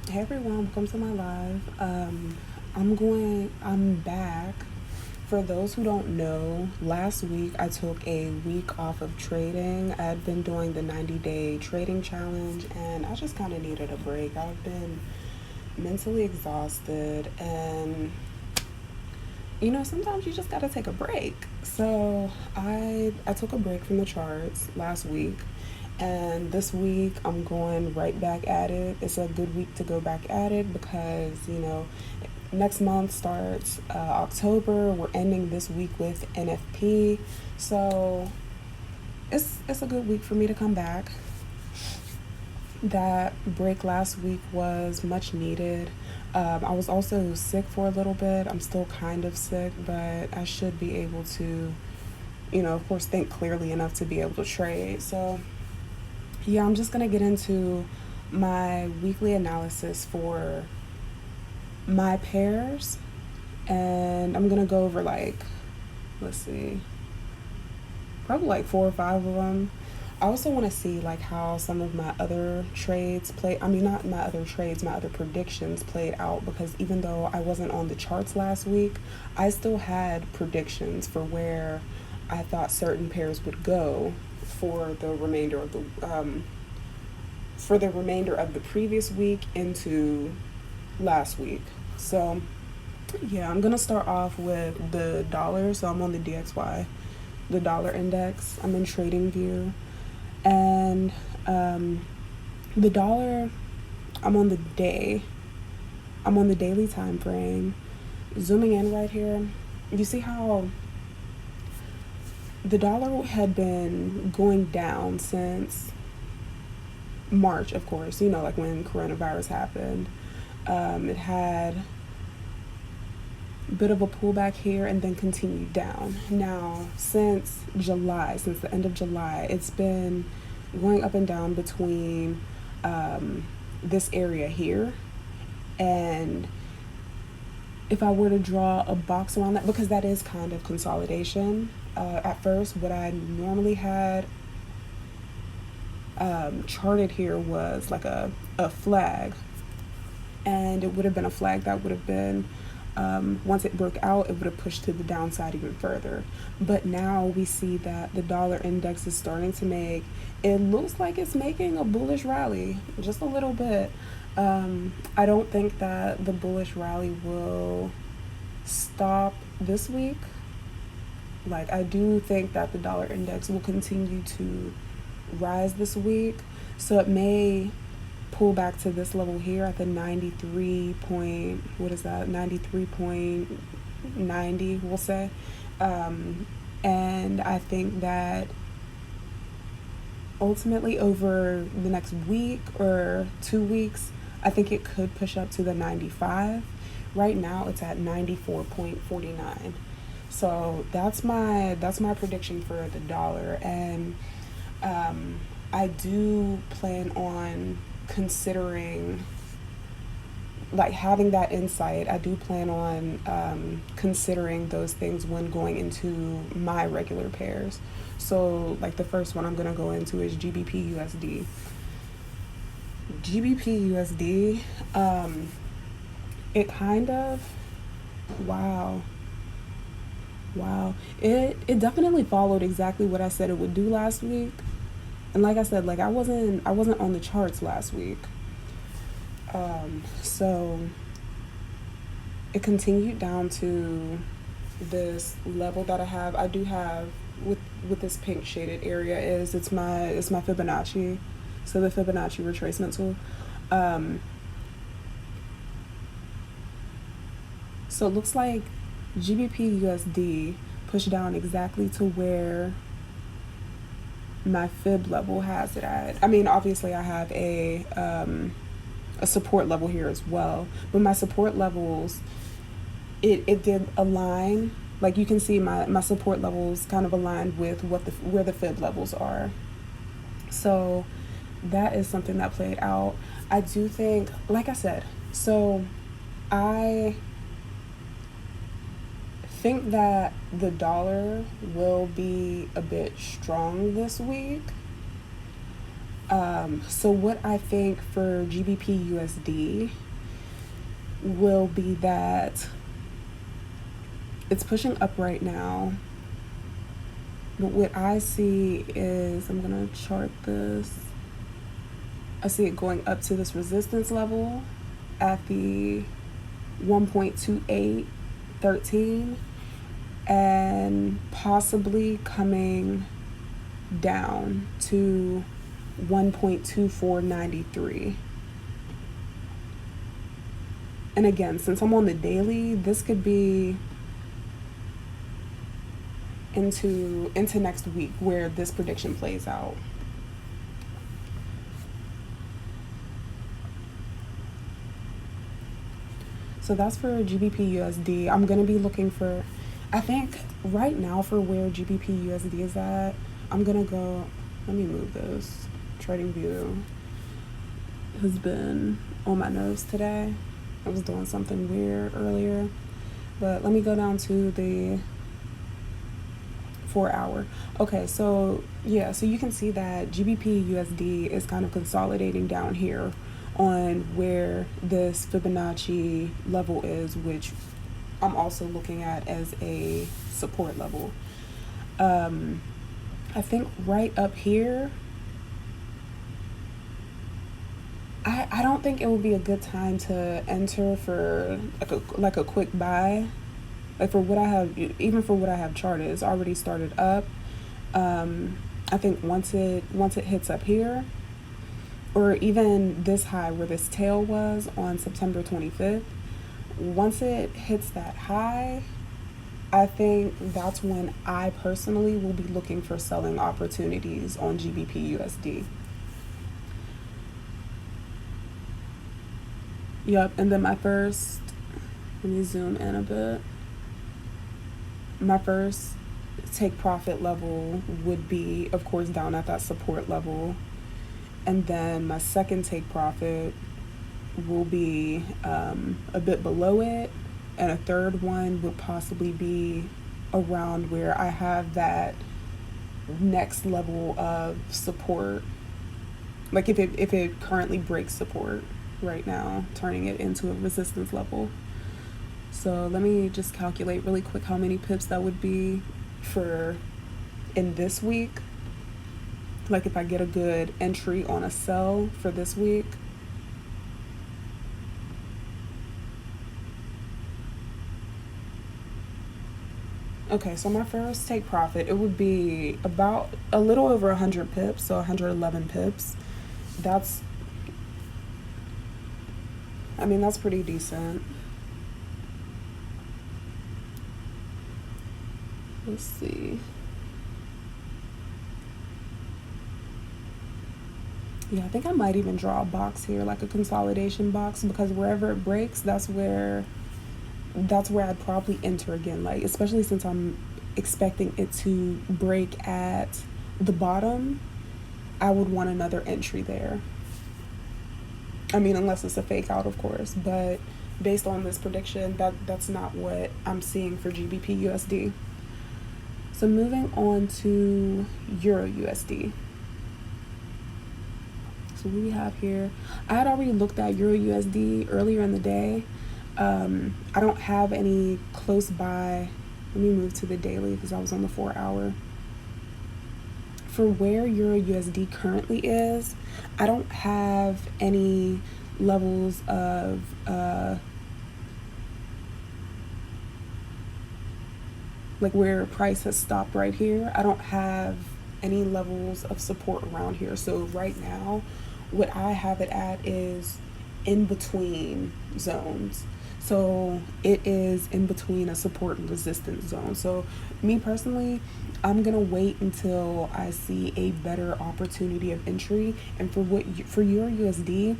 Hey everyone, welcome to my live. I'm back. For those who don't know, last week I took a week off of trading. I had been doing the 90-day trading challenge and I just kind of needed a break. I've been mentally exhausted and sometimes you just got to take a break. So I took a break from the charts last week, and this week I'm going right back at it. It's a good week to go back at it because next month starts October. We're ending this week with NFP, so it's a good week for me to come back. That break last week was much needed. I was also sick for a little bit. I'm still kind of sick, but I should be able to, of course, think clearly enough to be able to trade. So, yeah, I'm just going to get into my weekly analysis for my pairs. And I'm going to go over, let's see, probably like 4 or 5 of them. I also want to see how some of my other trades play. I mean, not my other trades, my other predictions played out, because even though I wasn't on the charts last week, I still had predictions for where I thought certain pairs would go for the remainder of the previous week into last week. So yeah, I'm gonna start off with the dollar. So I'm on the DXY, the dollar index. I'm in trading view. And the dollar, I'm on the daily time frame. Zooming in right here, you see how the dollar had been going down since March, of course, like when coronavirus happened. It had a bit of a pullback here and then continued down. Now, since the end of July, it's been going up and down between this area here. And if I were to draw a box around that, because that is kind of consolidation. At first, what I normally had charted here was like a flag. And it would have been a flag that would have been, once it broke out, it would have pushed to the downside even further. But now we see that the dollar index is starting to it looks like it's making a bullish rally, just a little bit. I don't think that the bullish rally will stop this week. I do think that the dollar index will continue to rise this week. So it may pull back to this level here at the 93.90, we'll say. And I think that ultimately over the next week or 2 weeks, I think it could push up to the 95. Right now it's at 94.49. So that's my prediction for the dollar. And I do plan on considering having that insight. I do plan on considering those things when going into my regular pairs. So the first one I'm going to go into is GBPUSD. GBPUSD, it kind of, wow, it definitely followed exactly what I said it would do last week. And like I said, I wasn't on the charts last week. So it continued down to this level that I do have with this pink shaded area it's my Fibonacci. So the Fibonacci retracement tool. So it looks like GBPUSD pushed down exactly to where my fib level has it at. I mean, obviously I have a support level here as well, but my support levels, it did align. You can see my support levels kind of aligned with where the fib levels are. So that is something that played out. I do think, like I said, so I think that the dollar will be a bit strong this week. So what I think for GBPUSD will be that it's pushing up right now. But what I see is, I'm going to chart this. I see it going up to this resistance level at the 1.2813 and possibly coming down to 1.2493. And again, since I'm on the daily, this could be into next week where this prediction plays out. So that's for GBPUSD. I'm going to be looking for, I think right now for where GBPUSD is at, I'm going to go, let me move this. TradingView has been on my nerves today. I was doing something weird earlier. But let me go down to the 4 hour. Okay, so yeah, so you can see that GBPUSD is kind of consolidating down here on where this Fibonacci level is, which I'm also looking at as a support level. I think right up here, I don't think it would be a good time to enter for like a quick buy. Like for what I have, even for what I have charted, it's already started up. I think once it hits up here, or even this high where this tail was on September 25th, once it hits that high, I think that's when I personally will be looking for selling opportunities on GBPUSD. Yep, and then let me zoom in a bit. My first take profit level would be, of course, down at that support level. And then my second take profit will be a bit below it. And a third one would possibly be around where I have that next level of support. Like if it currently breaks support right now, turning it into a resistance level. So let me just calculate really quick how many pips that would be for in this week. Like if I get a good entry on a sell for this week. Okay, so my first take profit, it would be about a little over 100 pips, so 111 pips. That's pretty decent. Let's see. Yeah, I think I might even draw a box here, like a consolidation box, because wherever it breaks, that's where I'd probably enter again, like especially since I'm expecting it to break at the bottom. I would want another entry there. I mean, unless it's a fake out, of course, but based on this prediction, that's not what I'm seeing for GBPUSD. So moving on to EURUSD. So what we have here, I had already looked at EURUSD earlier in the day. I don't have any close by. Let me move to the daily because I was on the 4 hour. For where EURUSD currently is, I don't have any levels of like where price has stopped right here. I don't have any levels of support around here. So right now, what I have it at is in between zones. So it is in between a support and resistance zone. So me personally, I'm gonna wait until I see a better opportunity of entry. And for EURUSD,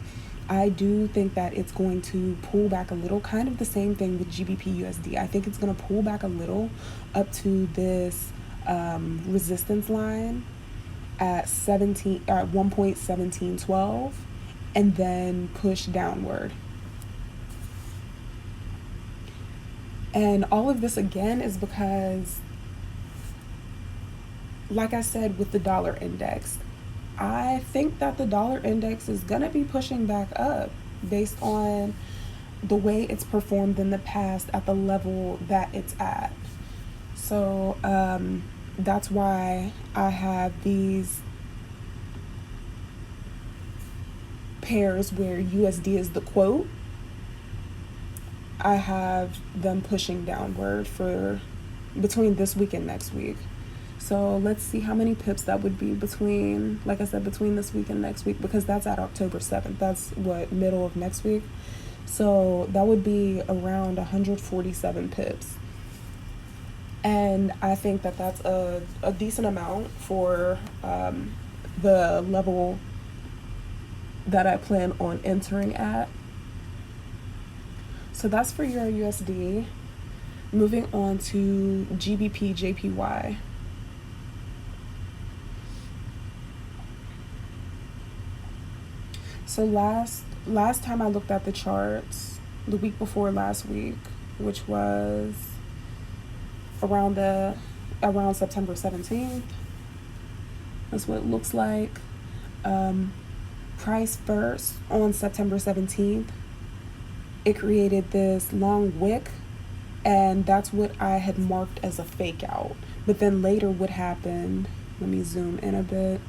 I do think that it's going to pull back a little, kind of the same thing with GBPUSD. I think it's going to pull back a little up to this resistance line at 1.1712 and then push downward. And all of this again is because, like I said with the dollar index, I think that the dollar index is going to be pushing back up based on the way it's performed in the past at the level that it's at. So that's why I have these pairs where USD is the quote. I have them pushing downward for between this week and next week. So let's see how many pips that would be between, like I said, between this week and next week, because that's at October 7th. That's what, middle of next week. So that would be around 147 pips. And I think that that's a decent amount for the level that I plan on entering at. So that's for EURUSD. Moving on to GBPJPY. So last time I looked at the charts, the week before last week, which was around September 17th. That's what it looks like. Price first on September 17th, it created this long wick, and that's what I had marked as a fake out. But then later what happened, let me zoom in a bit.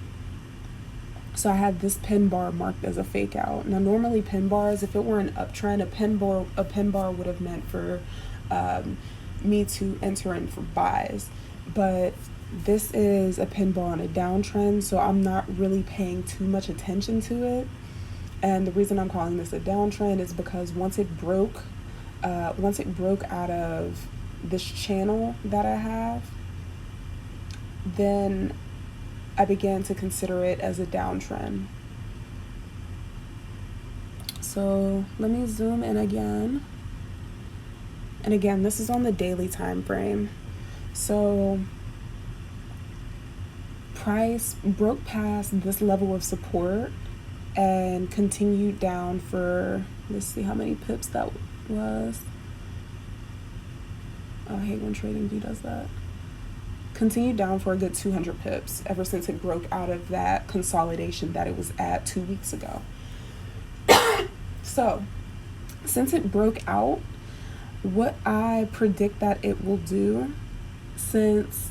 So I had this pin bar marked as a fake out. Now normally pin bars, if it were an uptrend, a pin bar would have meant for me to enter in for buys. But this is a pin bar on a downtrend, so I'm not really paying too much attention to it. And the reason I'm calling this a downtrend is because once it broke out of this channel that I have, then I began to consider it as a downtrend. So let me zoom in again. And again, this is on the daily time frame. So price broke past this level of support and continued down for, let's see how many pips that was. Oh, I hate when TradingView does that. Continued down for a good 200 pips ever since it broke out of that consolidation that it was at 2 weeks ago. So since it broke out, what I predict that it will do, since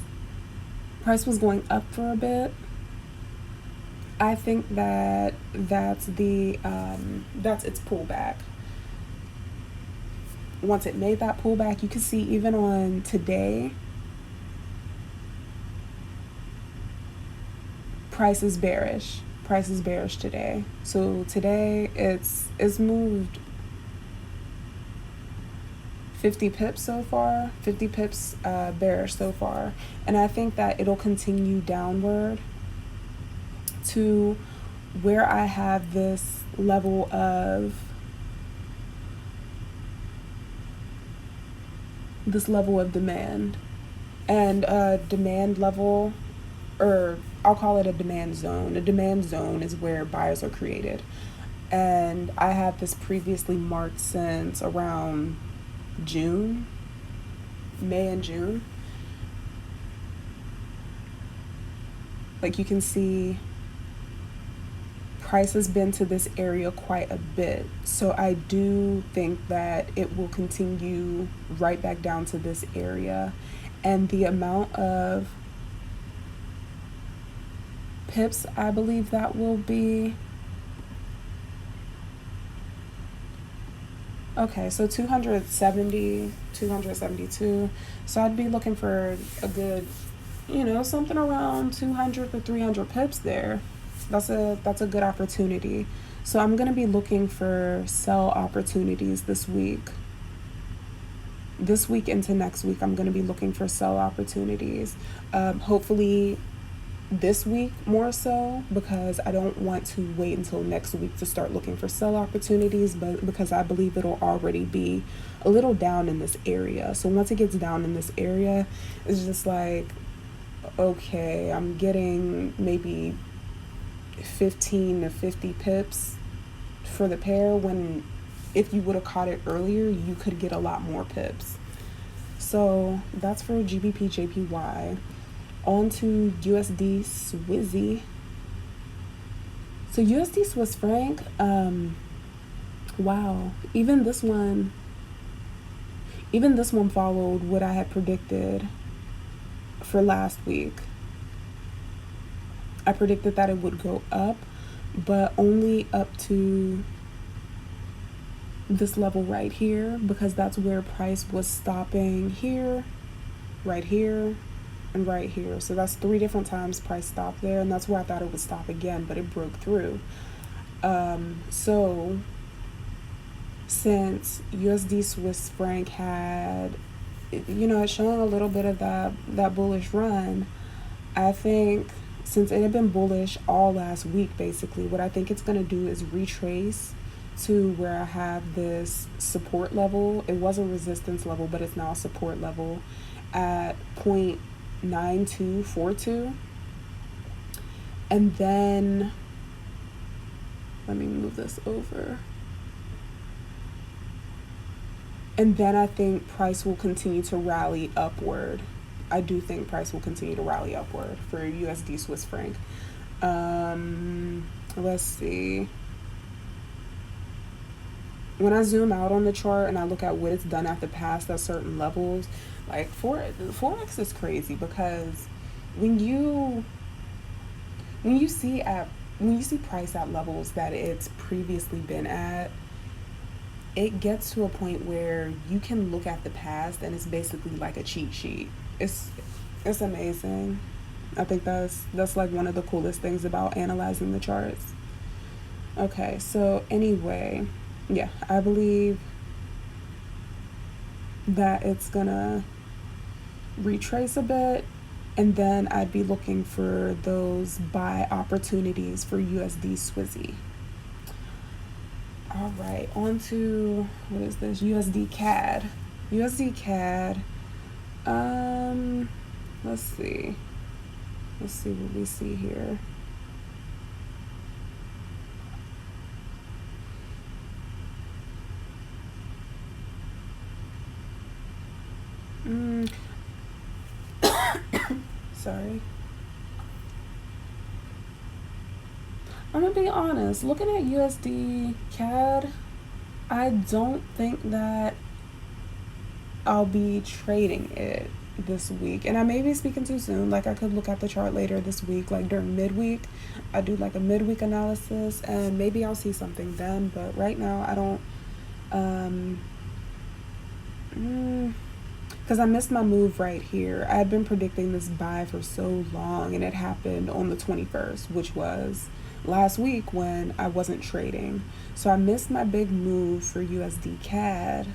price was going up for a bit, I think that that's its pullback. Once it made that pullback, you can see even on today, price is bearish. Price is bearish today. So today it's moved 50 pips so far, 50 pips bearish so far. And I think that it'll continue downward to where I have this level of demand. And demand level, or I'll call it a demand zone. A demand zone is where buyers are created. And I have this previously marked since around May and June. Like you can see, price has been to this area quite a bit. So I do think that it will continue right back down to this area. And the amount of pips, I believe that will be, okay, so 270, 272. So I'd be looking for a good, something around 200 to 300 pips there. That's a good opportunity. So I'm going to be looking for sell opportunities this week. This week into next week, I'm going to be looking for sell opportunities. Hopefully this week more so, because I don't want to wait until next week to start looking for sell opportunities, but because I believe it'll already be a little down in this area. So once it gets down in this area, it's just like, okay, I'm getting maybe 15 to 50 pips for the pair, when if you would have caught it earlier, you could get a lot more pips. So that's for GBPJPY. On to USD Swizzy. So USD Swiss franc, wow, even this one followed what I had predicted for last week. I predicted that it would go up, but only up to this level right here, because that's where price was stopping here, right here, and right here. So that's 3 different times price stopped there, and that's where I thought it would stop again, but it broke through. So since USD Swiss franc had, it's showing a little bit of that bullish run, I think since it had been bullish all last week, basically, what I think it's going to do is retrace to where I have this support level. It was a resistance level, but it's now a support level at 0.9242. And then, let me move this over. And then I think price will continue to rally upward. I do think price will continue to rally upward for USD Swiss franc. Let's see. When I zoom out on the chart and I look at what it's done at the past at certain levels, like Forex is crazy, because when you see price at levels that it's previously been at, it gets to a point where you can look at the past and it's basically like a cheat sheet. It's amazing. I think that's like one of the coolest things about analyzing the charts. Okay, so anyway, yeah, I believe that it's gonna retrace a bit, and then I'd be looking for those buy opportunities for USD Swizzy. All right, on to, what is this? USD CAD. USD CAD. Let's see what we see here. Sorry. I'm gonna be honest, looking at USD CAD, I don't think that I'll be trading it this week. And I may be speaking too soon. Like, I could look at the chart later this week, like during midweek. I do like a midweek analysis, and maybe I'll see something then. But right now, I don't, because I missed my move right here. I had been predicting this buy for so long, and it happened on the 21st, which was last week when I wasn't trading. So I missed my big move for USD CAD.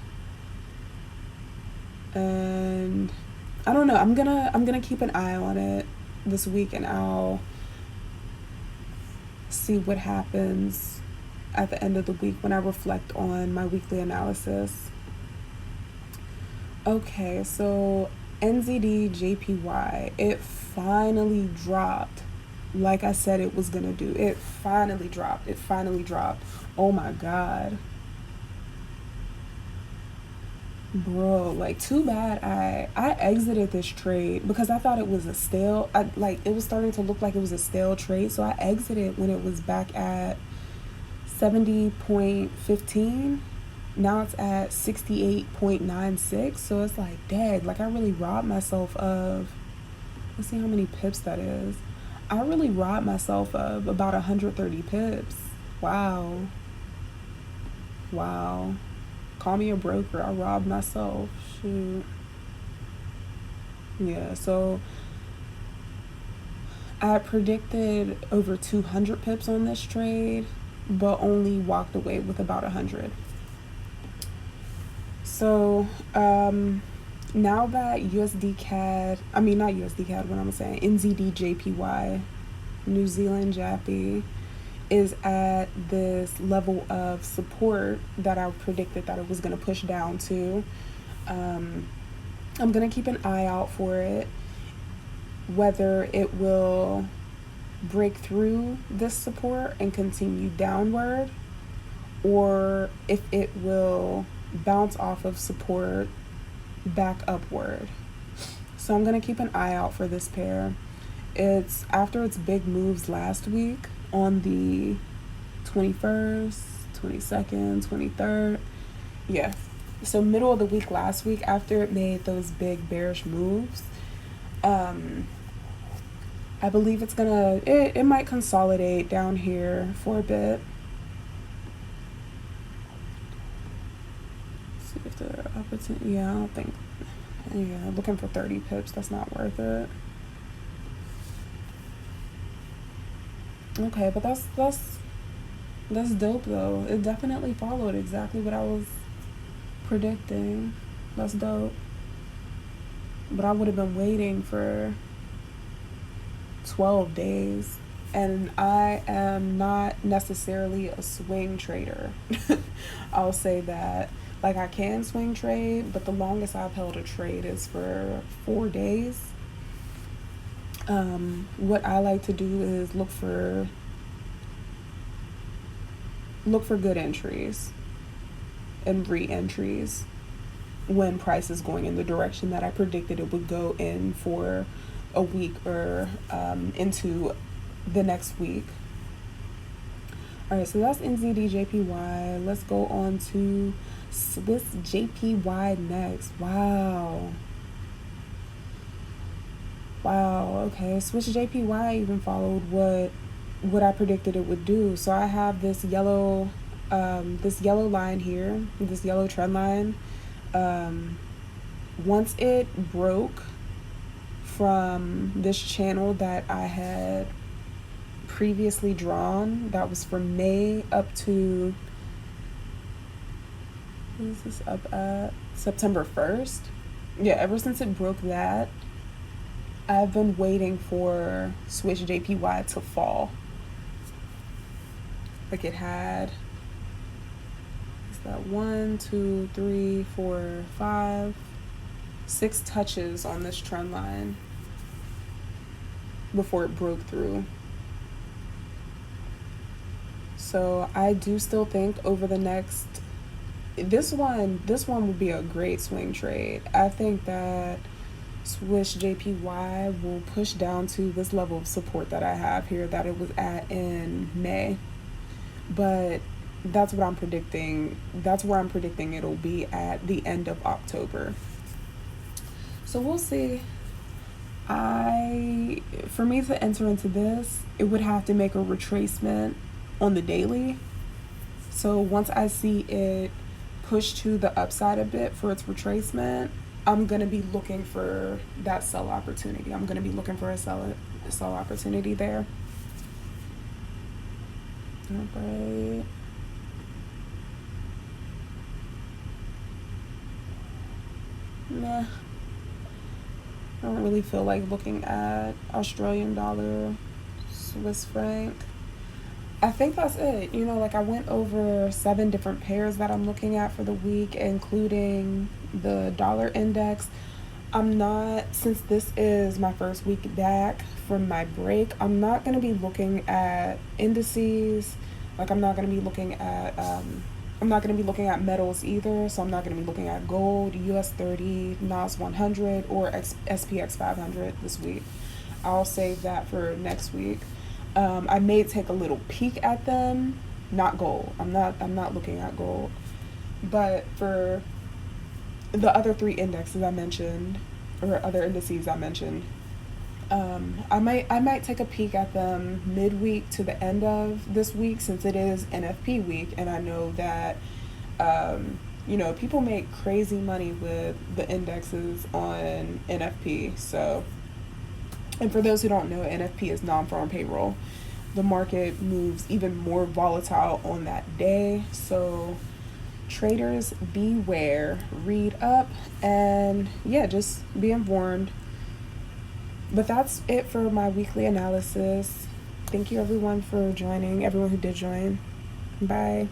And I don't know, I'm gonna keep an eye on it this week, and I'll see what happens at the end of the week when I reflect on my weekly analysis. Okay, so NZD-JPY, it finally dropped like I said it was gonna do. It finally dropped. Oh my God. Bro, like, too bad I exited this trade because I thought it was a stale, it was starting to look like it was a stale trade, so I exited when it was back at 70.15. Now it's at 68.96, so it's like, dang, like I really robbed myself of, let's see how many pips that is. I really robbed myself of about 130 pips. Wow. Call me a broker. I robbed myself. Shoot. Yeah, so I predicted over 200 pips on this trade, but only walked away with about 100. So now that USD CAD, I mean not USD CAD, what I'm saying, NZD JPY, New Zealand Jappy, is at this level of support that I predicted that it was going to push down to. I'm going to keep an eye out for it, whether it will break through this support and continue downward, or if it will bounce off of support back upward. So I'm going to keep an eye out for this pair. It's after its big moves last week on the 21st, 22nd, 23rd. Yeah. So middle of the week last week, after it made those big bearish moves, I believe it might consolidate down here for a bit. See if there are opportunity. Yeah, I don't think. Yeah, looking for 30 pips. That's not worth it. Okay, but that's dope though. It definitely followed exactly what I was predicting. That's dope. But I would have been waiting for 12 days, and I am not necessarily a swing trader. I'll say that. Like, I can swing trade, but the longest I've held a trade is for 4 days. What I like to do is look for good entries and re-entries when price is going in the direction that I predicted it would go in for a week or into the next week. All right, so that's NZD-JPY. Let's go on to Swiss JPY next. Wow, okay. Swiss JPY even followed what I predicted it would do. So I have this yellow line here, this yellow trend line. Once it broke from this channel that I had previously drawn, that was from May up to, what is this up at? September 1st. Yeah, ever since it broke that, I've been waiting for Swiss JPY to fall. Like, it had, is that 1, 2, 3, 4, 5, 6 touches on this trend line before it broke through. So I do still think over the next, this one would be a great swing trade. I think that Swiss JPY will push down to this level of support that I have here that it was at in May. But that's what I'm predicting. That's where I'm predicting it'll be at the end of October. So we'll see. For me to enter into this, it would have to make a retracement on the daily. So once I see it push to the upside a bit for its retracement, I'm going to be looking for that sell opportunity. I'm going to be looking for a sell opportunity there. All right. Nah. I don't really feel like looking at Australian dollar, Swiss franc. I think that's it. You know, like, I went over 7 different pairs that I'm looking at for the week, including the dollar index. Since this is my first week back from my break, I'm not going to be looking at indices. Like, I'm not going to be looking at metals either. So I'm not going to be looking at gold, US 30, NAS 100, or SPX 500 this week. I'll save that for next week. I may take a little peek at them, not gold. I'm not looking at gold. But for the other 3 indexes I mentioned, or other indices I mentioned, I might take a peek at them midweek to the end of this week, since it is NFP week, and I know that people make crazy money with the indexes on NFP. So, and for those who don't know, NFP is non-farm payroll. The market moves even more volatile on that day. So traders, beware, read up, and yeah, just be informed. But that's it for my weekly analysis. Thank you everyone for joining, everyone who did join. Bye.